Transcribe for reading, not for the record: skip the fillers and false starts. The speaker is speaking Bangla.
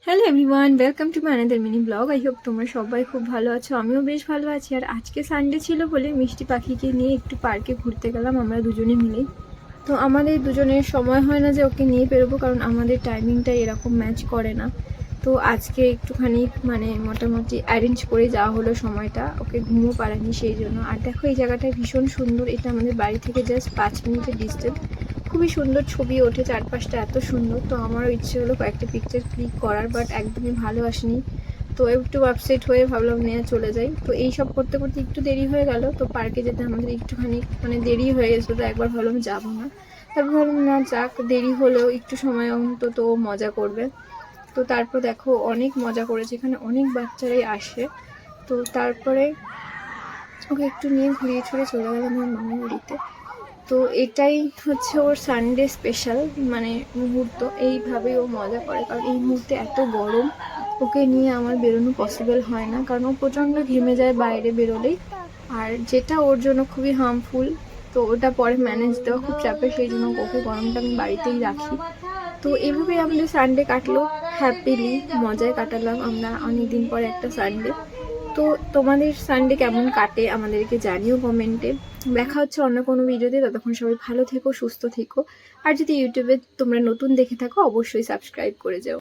Hello everyone, welcome to my another mini blog. I hope তোমরা সবাই খুব ভালো আছো, আমিও বেশ ভালো আছি। আর আজকে সানডে ছিল বলে মিষ্টি পাখিকে নিয়ে একটু পার্কে ঘুরতে গেলাম আমরা দুজনে মিলেই। তো আমাদের দুজনের সময় হয় না যে ওকে নিয়ে বেরোবো, কারণ আমাদের টাইমিংটা এরকম ম্যাচ করে না। তো আজকে একটুখানি মোটামুটি অ্যারেঞ্জ করে যাওয়া হলো সময়টা, ওকে ঘুমও পাড়ানি সেই জন্য। আর দেখো এই জায়গাটা ভীষণ সুন্দর, এটা আমাদের বাড়ি থেকে জাস্ট 5 মিনিটের ডিস্টেন্স। খুবই সুন্দর ছবি ওঠে, চারপাশটা এত সুন্দর। তো আমারও ইচ্ছে হলো কয়েকটা পিকচার ক্লিক করার, বাট একদমই ভালো আসেনি। তো একটু আপসেট হয়ে ভাবলাম নিয়ে চলে যাই। তো এই সব করতে করতে একটু দেরি হয়ে গেল। তো পার্কে যেতে আমাদের একটুখানি দেরি হয়ে গেছিলো, তো একবার ভাবলাম যাবো না। তারপর ভাবলাম না যাক, দেরি হলেও একটু সময় অন্তত ও মজা করবে। তো তারপর দেখো অনেক মজা করেছে, এখানে অনেক বাচ্চারাই আসে। তো তারপরে ওকে একটু নিয়ে ঘুরিয়ে ছুড়ে চলে গেলাম আমার মামার বাড়িতে। তো এটাই হচ্ছে ওর সানডে স্পেশাল মুহূর্ত। এইভাবেই ও মজা করে, কারণ এই মুহূর্তে এত গরম, ওকে নিয়ে আমার বেরোনো পসিবল হয় না, কারণ ও প্রচণ্ড ঘেমে যায় বাইরে বেরোলেই। আর যেটা ওর জন্য খুবই হার্মফুল, তো ওটা পরে ম্যানেজ দেওয়া খুব চাপের, সেই জন্য ওকে গরমটা আমি বাড়িতেই রাখি। তো এভাবেই আমাদের সানডে কাটলো হ্যাপিলি, মজায় কাটালাম আমরা অনেকদিন পরে একটা সানডে। তো তোমাদের সানডে কেমন কাটে আমাদেরকে জানিও কমেন্টে। দেখা হচ্ছে অন্য কোনো ভিডিওতে, ততক্ষণ সবাই ভালো থেকো, সুস্থ থেকো। আর যদি ইউটিউবে তোমরা নতুন দেখে থাকো অবশ্যই সাবস্ক্রাইব করে যেও।